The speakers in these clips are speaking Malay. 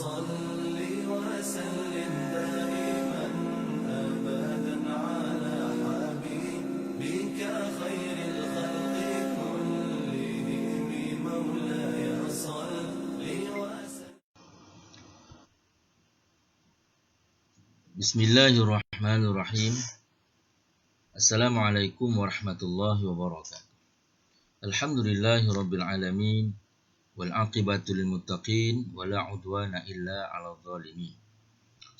صل وسلم دائما أبدا على حبيبك خير الخلق كلهم مولاي صل وسلم. Bismillahirrahmanirrahim. Assalamualaikum warahmatullahi wabarakatuh. Alhamdulillahirabbil alamin wal aqibatu lil muttaqin wala udwana illa 'alal zalimin.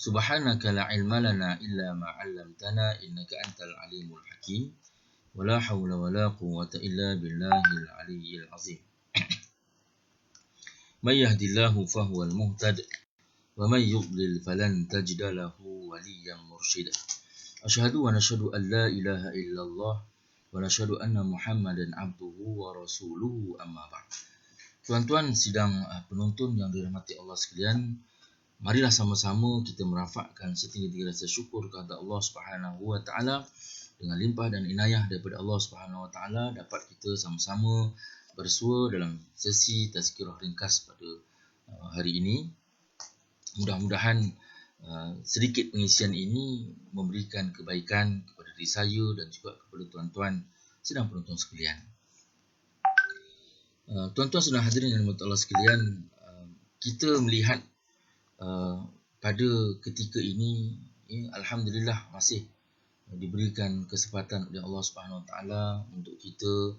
Subhanaka la ilma lana illa ma 'allamtana innaka antal alimul hakim. Wala haula wala quwwata illa billahil aliyyil azim. May yahdihillahu fahuwal muhtad wa may yudlil falan tajida lahu waliyyan mursyida. Asyhadu wa nashhadu an la ilaha illallah wa nashhadu anna Muhammadan abduhu wa rasuluhu amma ba'd. Tuan-tuan sidang penonton yang dirahmati Allah sekalian, marilah sama-sama kita merafakkan setinggi-tinggi rasa syukur kepada Allah Subhanahu wa taala. Dengan limpah dan inayah daripada Allah Subhanahu wa taala dapat kita sama-sama bersua dalam sesi tazkirah ringkas pada hari ini. Mudah-mudahan sedikit pengisian ini memberikan kebaikan kepada diri saya dan juga kepada tuan-tuan sedang penonton sekalian. Tuan-tuan sedang hadirin yang dirahmati Allah sekalian, kita melihat pada ketika ini, alhamdulillah masih diberikan kesempatan oleh Allah Subhanahu Wa Taala untuk kita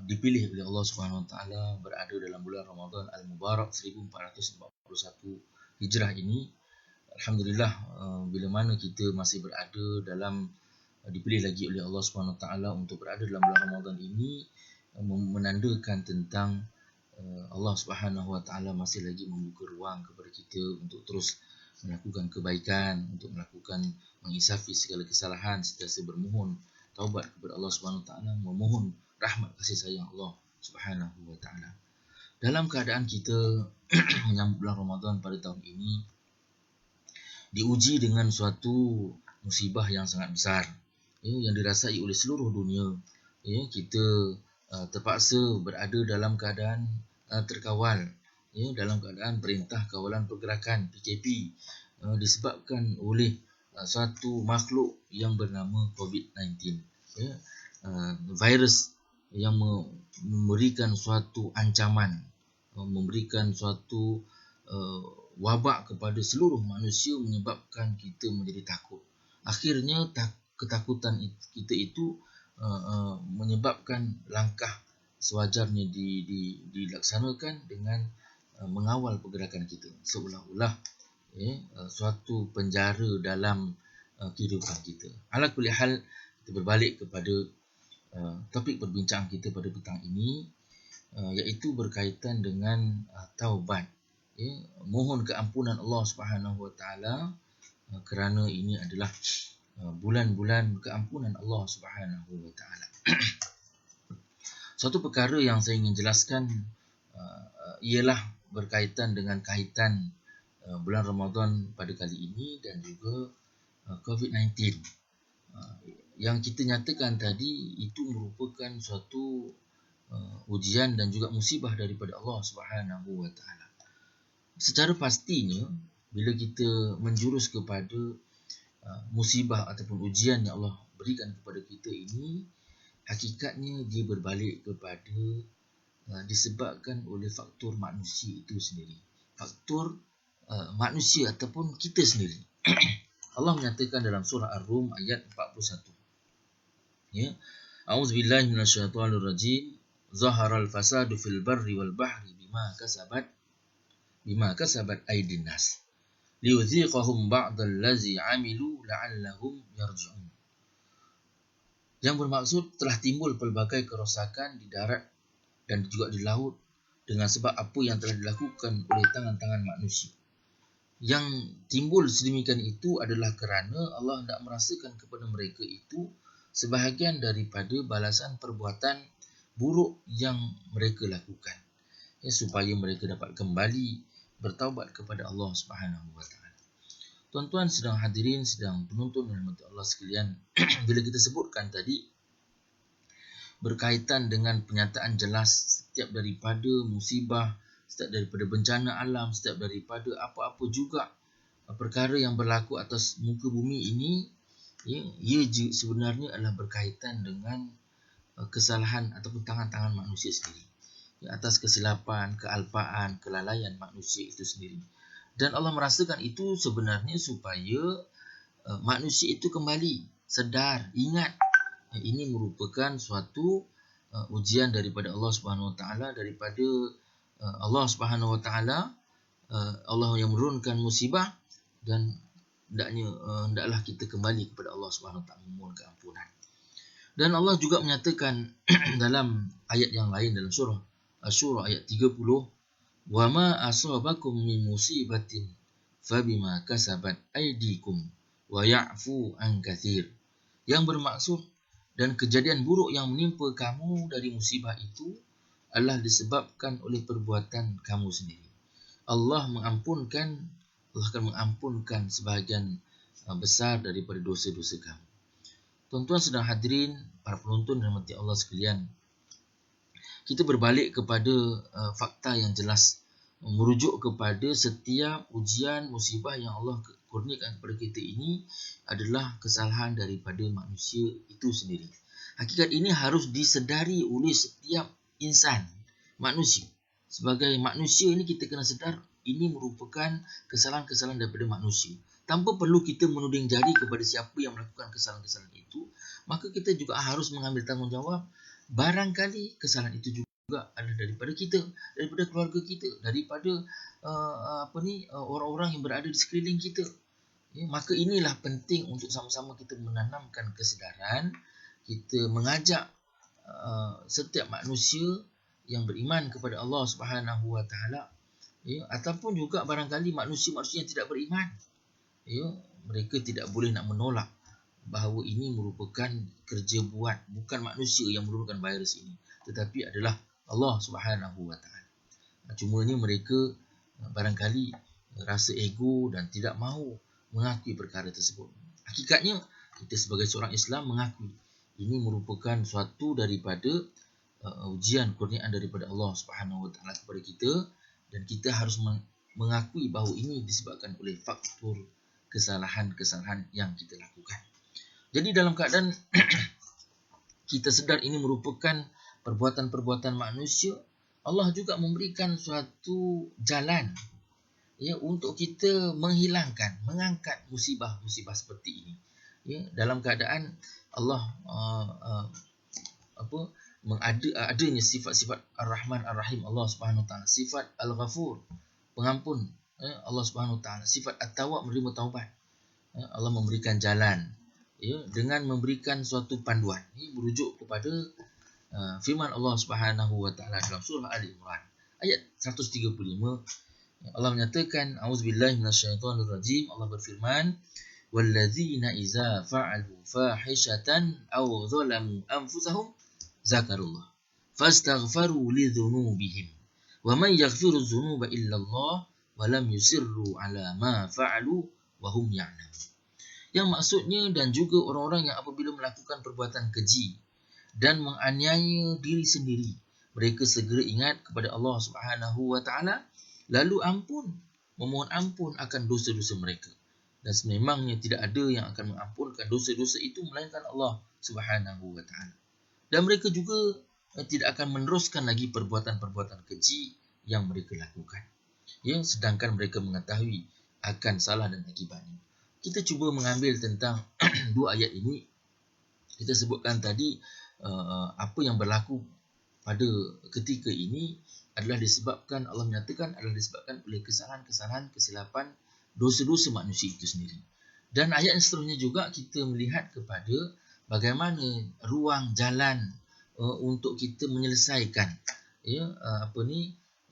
dipilih oleh Allah Subhanahu Wa Taala berada dalam bulan Ramadan Al-Mubarak 1441 Hijrah ini. Alhamdulillah, bila mana kita masih berada dalam dipilih lagi oleh Allah Subhanahu Wa Taala untuk berada dalam bulan Ramadan ini, menandakan tentang Allah Subhanahu Wa Taala masih lagi membuka ruang kepada kita untuk terus melakukan kebaikan, untuk melakukan mengisafi segala kesalahan, sentiasa bermohon taubat kepada Allah Subhanahu Wa Taala, memohon rahmat kasih sayang Allah Subhanahu Wa Taala. Dalam keadaan kita menyambut bulan Ramadan pada tahun ini diuji dengan suatu musibah yang sangat besar, yang dirasai oleh seluruh dunia. Kita terpaksa berada dalam keadaan terkawal, dalam keadaan perintah kawalan pergerakan PKP, disebabkan oleh suatu makhluk yang bernama COVID-19, virus yang memberikan suatu ancaman, memberikan suatu wabak kepada seluruh manusia, menyebabkan kita menjadi takut. Akhirnya ketakutan kita itu menyebabkan langkah sewajarnya dilaksanakan dengan mengawal pergerakan kita, seolah-olah suatu penjara dalam kehidupan kita. Ala kulli hal, kita berbalik kepada topik perbincangan kita pada petang ini, iaitu berkaitan dengan taubat. Mohon keampunan Allah Subhanahu Wa Taala, kerana ini adalah bulan-bulan keampunan Allah Subhanahu Wa Taala. Suatu perkara yang saya ingin jelaskan ialah berkaitan dengan kaitan bulan Ramadan pada kali ini dan juga COVID-19. Yang kita nyatakan tadi itu merupakan suatu ujian dan juga musibah daripada Allah Subhanahu Wa Taala. Secara pastinya, bila kita menjurus kepada musibah ataupun ujian yang Allah berikan kepada kita ini, hakikatnya dia berbalik kepada disebabkan oleh faktor manusia itu sendiri. Faktor manusia ataupun kita sendiri. Allah menyatakan dalam surah Ar-Rum ayat 41. A'udzubillahi minasyaitonirrajim. Zaharal fasadu fil barri wal bahri bima kasabat aydin nas liyudhiqahum ba'dallazi 'amilu la'allahum yarji'un. Yang bermaksud telah timbul pelbagai kerosakan di darat dan juga di laut dengan sebab apa yang telah dilakukan oleh tangan-tangan manusia. Yang timbul sedemikian itu adalah kerana Allah hendak merasakan kepada mereka itu sebahagian daripada balasan perbuatan buruk yang mereka lakukan, supaya mereka dapat kembali bertaubat kepada Allah Subhanahu Wa Taala. Tuan-tuan sedang hadirin, sedang penonton dan rahmat Allah sekalian, bila kita sebutkan tadi berkaitan dengan penyataan jelas setiap daripada musibah, setiap daripada bencana alam, setiap daripada apa-apa juga perkara yang berlaku atas muka bumi ini, ia sebenarnya adalah berkaitan dengan kesalahan ataupun tangan-tangan manusia sendiri, atas kesilapan, kealpaan, kelalaian manusia itu sendiri. Dan Allah merasakan itu sebenarnya supaya manusia itu kembali sedar, ingat ini merupakan suatu ujian daripada Allah Subhanahu Wa Taala, daripada Allah Subhanahu Wa Taala, Allah yang menurunkan musibah, dan hendaklah kita kembali kepada Allah Subhanahu Wa Taala memohon keampunan. Dan Allah juga menyatakan dalam ayat yang lain dalam surah Asy-Syura ayat 30, "Wa ma asabakum min musibatin fabima kasabat aydikum wa ya'fu an katsir." Yang bermaksud, dan kejadian buruk yang menimpa kamu dari musibah itu adalah disebabkan oleh perbuatan kamu sendiri. Allah akan mengampunkan sebahagian besar daripada dosa-dosa kamu. Tuan-tuan sedang hadirin, para penonton dan rahmati Allah sekalian, kita berbalik kepada fakta yang jelas, merujuk kepada setiap ujian, musibah yang Allah kurniakan kepada kita ini adalah kesalahan daripada manusia itu sendiri. Hakikat ini harus disedari oleh setiap insan, manusia. Sebagai manusia ini kita kena sedar ini merupakan kesalahan-kesalahan daripada manusia. Tanpa perlu kita menuding jari kepada siapa yang melakukan kesalahan-kesalahan itu, maka kita juga harus mengambil tanggungjawab. Barangkali kesalahan itu juga adalah daripada kita, daripada keluarga kita, daripada orang-orang yang berada di sekeliling kita. Maka inilah penting untuk sama-sama kita menanamkan kesedaran, kita mengajak setiap manusia yang beriman kepada Allah Subhanahu Wa Taala, ataupun juga barangkali manusia-manusia yang tidak beriman, mereka tidak boleh nak menolak bahawa ini merupakan kerja buat, bukan manusia yang menurunkan virus ini, tetapi adalah Allah Subhanahu Wa Taala. Cuma ni mereka barangkali rasa ego dan tidak mahu mengakui perkara tersebut. Hakikatnya kita sebagai seorang Islam mengakui ini merupakan suatu daripada ujian kurniaan daripada Allah Subhanahu Wa Taala kepada kita, dan kita harus mengakui bahawa ini disebabkan oleh faktor kesalahan-kesalahan yang kita lakukan. Jadi dalam keadaan kita sedar ini merupakan perbuatan-perbuatan manusia, Allah juga memberikan suatu jalan untuk kita menghilangkan, mengangkat musibah-musibah seperti ini. Dalam keadaan Allah adanya sifat-sifat Ar-Rahman Ar-Rahim Allah Subhanahu Wa Taala, sifat Al-Ghafur, pengampun Allah Subhanahu Wa Taala, sifat At-Tawwab, menerima taubat. Allah memberikan jalan dengan memberikan suatu panduan. Ini merujuk kepada firman Allah Subhanahu Wa Taala dalam surah Ali Imran ayat 135. Allah menyatakan, auzubillahi minasyaitonirrajim. Allah berfirman, walladzina idza fa'alu fahishatan aw zalamu anfusahum zakarullah fastaghfaru lidzunubihim wa man yaghfiru dzunuba illa Allah wa lam yusirru ala ma fa'alu wa hum ya'lamun. Yang maksudnya, dan juga orang-orang yang apabila melakukan perbuatan keji dan menganiaya diri sendiri, mereka segera ingat kepada Allah Subhanahu Wa Taala, lalu memohon ampun akan dosa-dosa mereka. Dan sememangnya tidak ada yang akan mengampunkan dosa-dosa itu melainkan Allah Subhanahu Wa Taala. Dan mereka juga tidak akan meneruskan lagi perbuatan-perbuatan keji yang mereka lakukan, sedangkan mereka mengetahui akan salah dan akibatnya. Kita cuba mengambil tentang dua ayat ini. Kita sebutkan tadi apa yang berlaku pada ketika ini adalah disebabkan, Allah menyatakan adalah disebabkan oleh kesalahan-kesalahan, kesilapan, dosa-dosa manusia itu sendiri. Dan ayat yang seterusnya juga kita melihat kepada bagaimana ruang jalan untuk kita menyelesaikan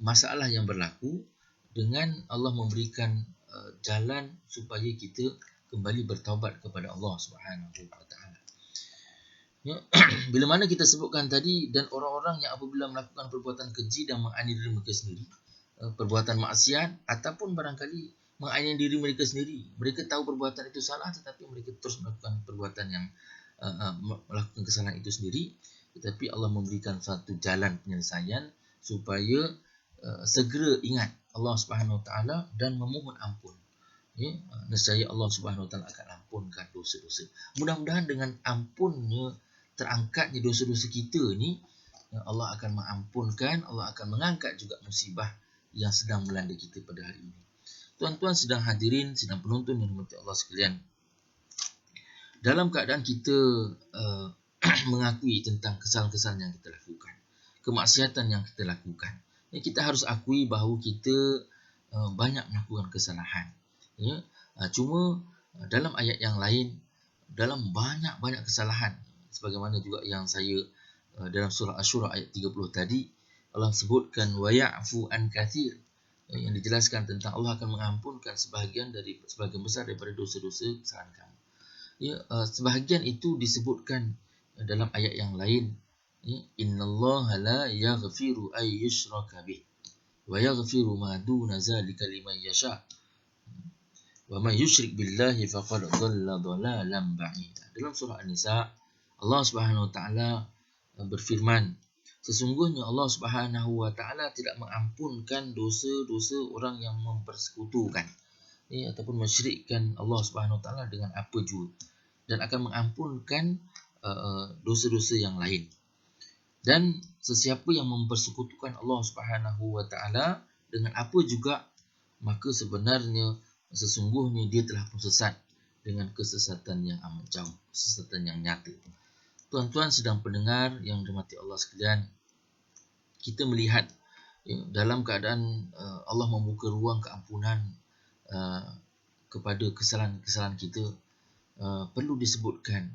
masalah yang berlaku, dengan Allah memberikan jalan supaya kita kembali bertaubat kepada Allah Subhanahu Wa Taala. Bila mana kita sebutkan tadi, dan orang-orang yang apabila melakukan perbuatan keji dan menganiaya diri mereka sendiri, perbuatan maksiat ataupun barangkali menganiaya diri mereka sendiri, mereka tahu perbuatan itu salah tetapi mereka terus melakukan perbuatan yang melakukan kesalahan itu sendiri, tetapi Allah memberikan satu jalan penyelesaian supaya segera ingat Allah Subhanahu Wa Taala dan memohon ampun. Ya, nescaya Allah Subhanahu Wa Taala akan ampunkan dosa-dosa. Mudah-mudahan dengan ampunnya, terangkatnya dosa-dosa kita ni, Allah akan mengampunkan, Allah akan mengangkat juga musibah yang sedang melanda kita pada hari ini. Tuan-tuan sedang hadirin, sedang penonton yang dirahmati Allah sekalian, dalam keadaan kita mengakui tentang kesalahan-kesalahan yang kita lakukan, kemaksiatan yang kita lakukan, kita harus akui bahawa kita banyak melakukan kesalahan. Ya, cuma dalam ayat yang lain, dalam banyak-banyak kesalahan, sebagaimana juga yang saya dalam surah Asy-Syura ayat 30 tadi, Allah sebutkan wa ya'fu an katsir, yang dijelaskan tentang Allah akan mengampunkan sebahagian besar daripada dosa-dosa kesalahan kamu. Ya, sebahagian itu disebutkan dalam ayat yang lain. Ya, innallaha la yaghfiru ay yushraka bih wa yaghfiru ma duna zalika liman yasha wa man yusyrik billahi faqad dhalla dhalalan ba'ida. Dalam surah An-Nisa, Allah Subhanahu Wa Taala berfirman, sesungguhnya Allah Subhanahu Wa Taala tidak mengampunkan dosa-dosa orang yang mempersekutukan, ataupun mensyirikkan Allah Subhanahu Wa Taala dengan apa jua, dan akan mengampunkan dosa-dosa yang lain. Dan sesiapa yang mempersekutukan Allah Subhanahu Wa Taala dengan apa juga, maka sesungguhnya dia telah pun sesat dengan kesesatan yang amat jauh, kesesatan yang nyata. Tuan-tuan sedang pendengar yang dirahmati Allah sekalian, kita melihat dalam keadaan Allah membuka ruang keampunan kepada kesalahan-kesalahan kita, perlu disebutkan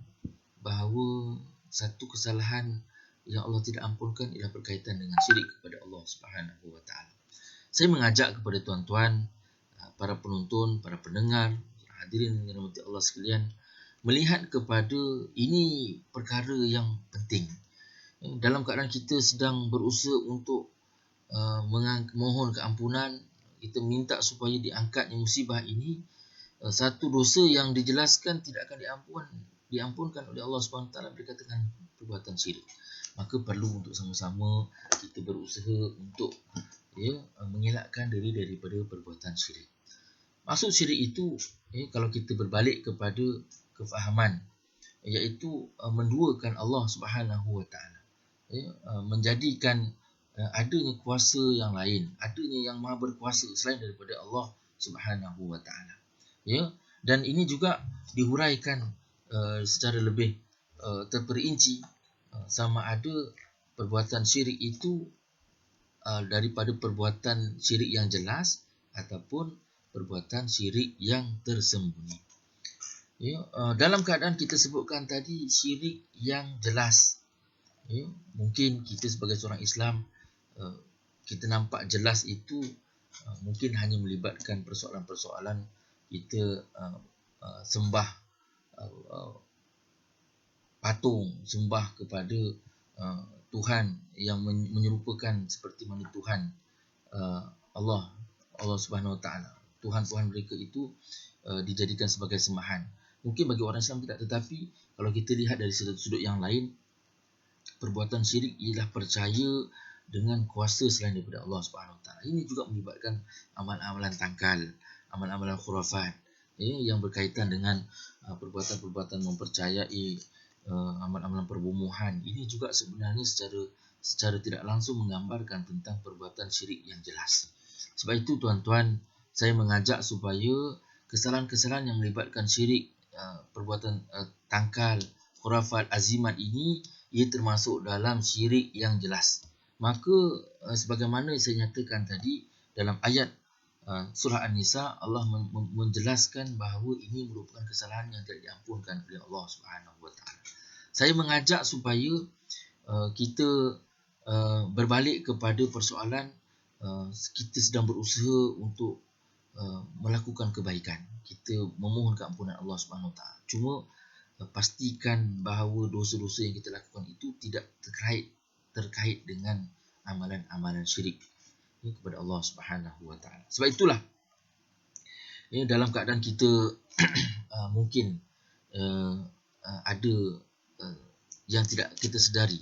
bahawa satu kesalahan yang Allah tidak ampunkan ialah berkaitan dengan syirik kepada Allah Subhanahu Wa Taala. Saya mengajak kepada tuan-tuan, para penonton, para pendengar, hadirin yang dirahmati Allah sekalian, melihat kepada ini perkara yang penting. Dalam keadaan kita sedang berusaha untuk mohon keampunan, kita minta supaya diangkatnya musibah ini, satu dosa yang dijelaskan tidak akan diampunkan oleh Allah SWT berkaitan dengan perbuatan syirik. Maka perlu untuk sama-sama kita berusaha untuk mengelakkan diri daripada perbuatan syirik. Maksud syirik itu, kalau kita berbalik kepada kefahaman, iaitu menduakan Allah Subhanahu Wa Taala, menjadikan adanya kuasa yang lain, adanya yang maha berkuasa selain daripada Allah Subhanahu Wa Taala. Ya, dan ini juga dihuraikan secara lebih terperinci, sama ada perbuatan syirik itu daripada perbuatan syirik yang jelas ataupun perbuatan syirik yang tersembunyi. Ya, dalam keadaan kita sebutkan tadi syirik yang jelas, mungkin kita sebagai seorang Islam, kita nampak jelas itu mungkin hanya melibatkan persoalan-persoalan kita sembah patung, sembah kepada Tuhan yang menyerupakan seperti mana Tuhan Allah Subhanahu Wa Taala. Tuhan-Tuhan mereka itu dijadikan sebagai sembahan. Mungkin bagi orang Islam tidak, tetapi kalau kita lihat dari sudut yang lain, perbuatan syirik ialah percaya dengan kuasa selain daripada Allah Subhanahu Wa Taala. Ini juga melibatkan amalan-amalan tangkal, amalan-amalan khurafat, yang berkaitan dengan perbuatan-perbuatan mempercayai amalan-amalan perbunuhan. Ini juga sebenarnya secara tidak langsung menggambarkan tentang perbuatan syirik yang jelas. Sebab itu tuan-tuan, saya mengajak supaya kesalahan-kesalahan yang melibatkan syirik, perbuatan tangkal, khurafat, azimat ini, ia termasuk dalam syirik yang jelas. Maka sebagaimana saya nyatakan tadi dalam ayat surah An-Nisa, Allah menjelaskan bahawa ini merupakan kesalahan yang tidak diampunkan oleh Allah Subhanahu Wa Taala. Saya mengajak supaya kita berbalik kepada persoalan kita sedang berusaha untuk melakukan kebaikan. Kita memohon keampunan Allah Subhanahu Wa Taala. Cuma pastikan bahawa dosa-dosa yang kita lakukan itu tidak terkait dengan amalan-amalan syirik kepada Allah Subhanahu Wa Taala. Sebab itulah dalam keadaan kita mungkin ada yang tidak kita sedari,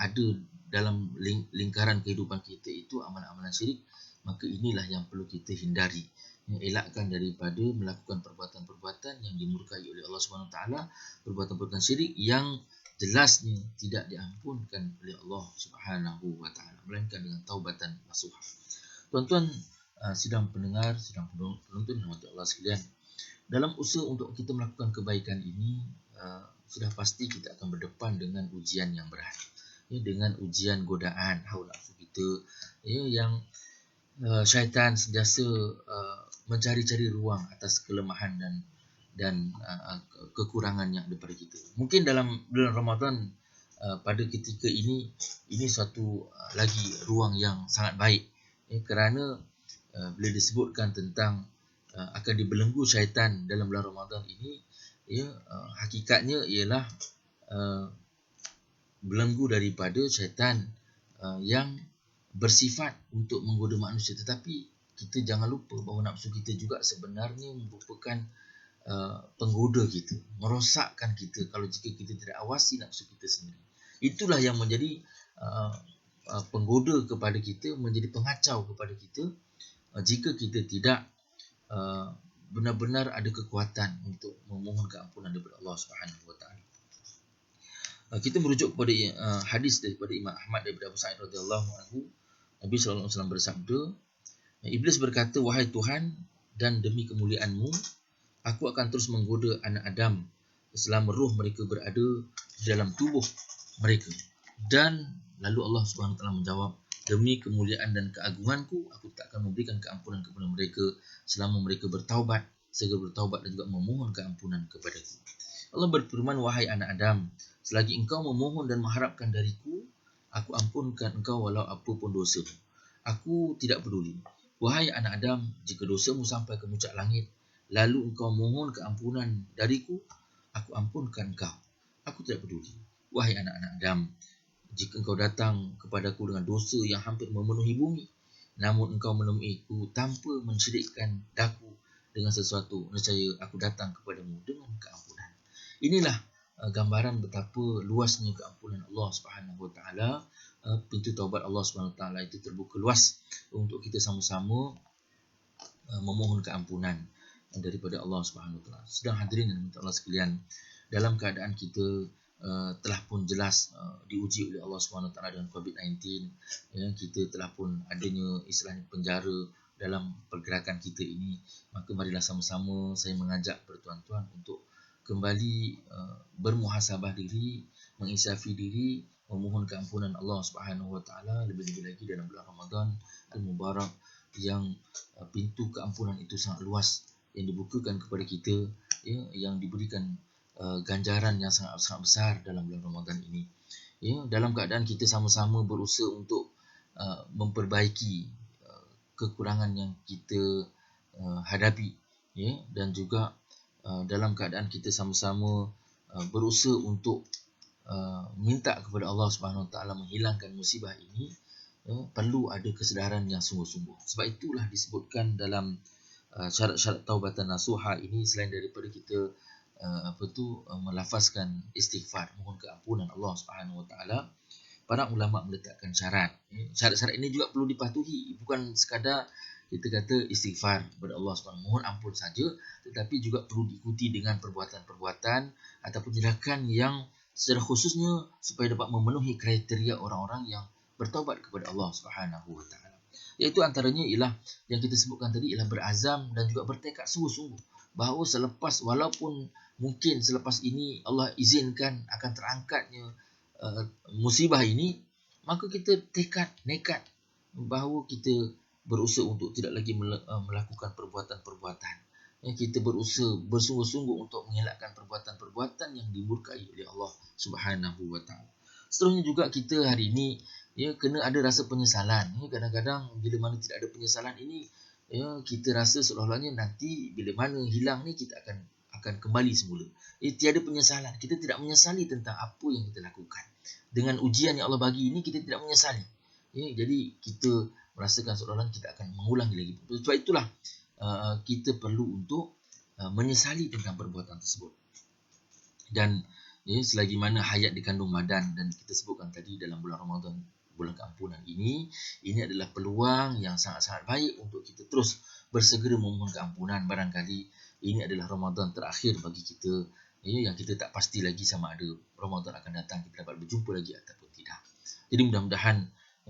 ada dalam lingkaran kehidupan kita itu amalan-amalan syirik, maka inilah yang perlu kita hindari. Elakkan daripada melakukan perbuatan-perbuatan yang dimurkai oleh Allah Subhanahu Wa Taala, perbuatan-perbuatan syirik yang jelasnya tidak diampunkan oleh Allah Subhanahu Wa Taala, melainkan dengan taubatan nasuha. Tuan-tuan, sidang pendengar, sidang penonton yang dirahmati Allah sekalian, dalam usaha untuk kita melakukan kebaikan ini, sudah pasti kita akan berdepan dengan ujian yang berat, dengan ujian godaan hawa nafsu kita, yang syaitan sentiasa mencari-cari ruang atas kelemahan dan kekurangan yang ada pada kita. Mungkin dalam bulan Ramadan, pada ketika ini suatu lagi ruang yang sangat baik, kerana bila disebutkan tentang akan dibelenggu syaitan dalam bulan Ramadan ini, hakikatnya ialah belenggu daripada syaitan yang bersifat untuk menggoda manusia. Tetapi kita jangan lupa bahawa nafsu kita juga sebenarnya merupakan penggoda kita, merosakkan kita kalau jika kita tidak awasi nafsu kita sendiri. Itulah yang menjadi penggoda kepada kita, menjadi pengacau kepada kita jika kita tidak benar-benar ada kekuatan untuk memohon keampunan daripada Allah Subhanahu Wa Taala. Kita merujuk kepada hadis daripada Imam Ahmad daripada Abu Sa'id radhiyallahu anhu. Nabi sallallahu alaihi wasallam bersabda, Iblis berkata, "Wahai Tuhan, dan demi kemuliaan-Mu, aku akan terus menggoda anak Adam selama roh mereka berada di dalam tubuh mereka." Dan lalu Allah Subhanahu Wa Taala menjawab, "Demi kemuliaan dan keagunganku, aku tak akan memberikan keampunan kepada mereka selama mereka bertaubat, segera bertaubat dan juga memohon keampunan kepadaku." Allah berfirman, "Wahai anak Adam, selagi engkau memohon dan mengharapkan dariku, aku ampunkan engkau walau apapun dosamu. Aku tidak peduli. Wahai anak Adam, jika dosamu sampai ke puncak langit, lalu engkau mohon keampunan dariku, aku ampunkan engkau. Aku tidak peduli. Wahai anak-anak Adam, jika engkau datang kepadaku dengan dosa yang hampir memenuhi bumi, namun engkau menemuiku tanpa mensyirikkan daku dengan sesuatu, nescaya aku datang kepadamu dengan keampunan." Inilah gambaran betapa luasnya keampunan Allah Subhanahu Wa Taala. Pintu taubat Allah Subhanahu Wa Taala itu terbuka luas untuk kita sama-sama memohon keampunan daripada Allah Subhanahu Wa Taala. Sedang hadirin dan Allah sekalian, dalam keadaan kita telah pun jelas diuji oleh Allah Subhanahu Wa Taala dengan COVID-19, kita telah pun adanya istilahnya penjara dalam pergerakan kita ini, maka marilah sama-sama saya mengajak tuan-tuan untuk kembali bermuhasabah diri, menginsafi diri, memohon keampunan Allah Subhanahu Wa Taala, lebih-lebih lagi dalam bulan Ramadan Al-Mubarak yang pintu keampunan itu sangat luas yang dibukakan kepada kita, yang diberikan ganjaran yang sangat besar dalam bulan Ramadan ini. Dalam keadaan kita sama-sama berusaha untuk memperbaiki kekurangan yang kita hadapi, dan juga dalam keadaan kita sama-sama berusaha untuk minta kepada Allah Subhanahu Wa Taala menghilangkan musibah ini, perlu ada kesedaran yang sungguh-sungguh. Sebab itulah disebutkan dalam syarat-syarat taubatan nasuha ini, selain daripada kita melafazkan istighfar, mohon keampunan Allah Subhanahu Wa Taala, para ulama meletakkan syarat. Syarat-syarat ini juga perlu dipatuhi, bukan sekadar kita kata istighfar kepada Allah Subhanahu, mohon ampun saja, tetapi juga perlu diikuti dengan perbuatan-perbuatan ataupun tindakan yang secara khususnya supaya dapat memenuhi kriteria orang-orang yang bertaubat kepada Allah Subhanahu Wa Taala. Iaitu antaranya ialah yang kita sebutkan tadi, ialah berazam dan juga bertekad sungguh-sungguh bahawa walaupun mungkin selepas ini Allah izinkan akan terangkatnya musibah ini, maka kita nekat bahawa kita berusaha untuk tidak lagi melakukan perbuatan-perbuatan. Kita berusaha bersungguh-sungguh untuk mengelakkan perbuatan-perbuatan yang dimurkai oleh Allah Subhanahu Wa Taala. Seterusnya juga kita hari ini kena ada rasa penyesalan. Kadang-kadang bila mana tidak ada penyesalan ini, kita rasa seolah-olahnya nanti bila mana hilang ni kita akan kembali semula. Tiada penyesalan. Kita tidak menyesali tentang apa yang kita lakukan. Dengan ujian yang Allah bagi ini, kita tidak menyesali. Jadi kita merasakan seolah-olah kita akan mengulangi lagi. Sebab itulah kita perlu untuk menyesali tentang perbuatan tersebut. Dan selagi mana hayat dikandung madan, dan kita sebutkan tadi dalam bulan Ramadan bulan keampunan ini adalah peluang yang sangat-sangat baik untuk kita terus bersegera memohon keampunan. Barangkali ini adalah Ramadan terakhir bagi kita, yang kita tak pasti lagi sama ada Ramadan akan datang kita dapat berjumpa lagi ataupun tidak. Jadi mudah-mudahan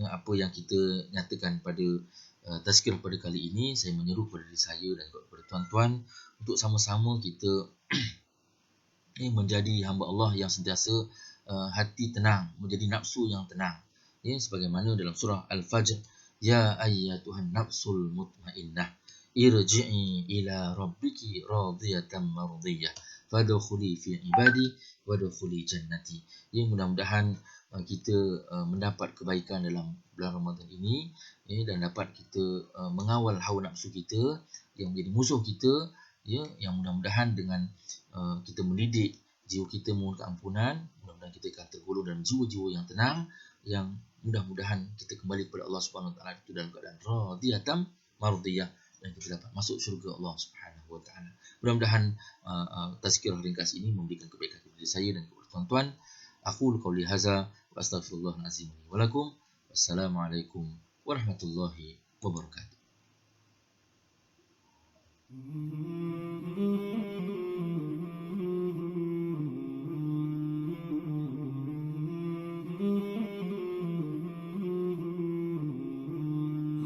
apa yang kita nyatakan pada tazkirah pada kali ini, saya menyeru kepada diri saya dan kepada tuan-tuan untuk sama-sama kita menjadi hamba Allah yang sentiasa hati tenang, menjadi nafsu yang tenang. Sebagaimana dalam surah Al-Fajr, ya ayyatuhan nafsul mutmainnah irji'i ila rabbiki radiyatan mardiyah fadkhuli fi ibadi wadkhuli jannati. Mudah-mudahan kita mendapat kebaikan dalam bulan Ramadan ini, dan dapat kita mengawal hawa nafsu kita yang menjadi musuh kita, yang mudah-mudahan dengan kita mendidik jiwa kita mohon keampunan, mudah-mudahan kita akan tergolong dalam jiwa-jiwa yang tenang, yang mudah-mudahan kita kembali kepada Allah Subhanahu Wa Taala itu dalam keadaan radiyatan mardiyah, dan kita dapat masuk syurga Allah Subhanahu Wa Taala. Mudah-mudahan tazkirah ringkas ini memberikan kebaikan kepada saya dan kepada tuan-tuan. Aku qauli hadza wa astaghfirullahal azim wa lakum. Wassalamualaikum warahmatullahi wabarakatuh.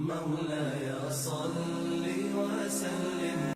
مولاي صل وسلم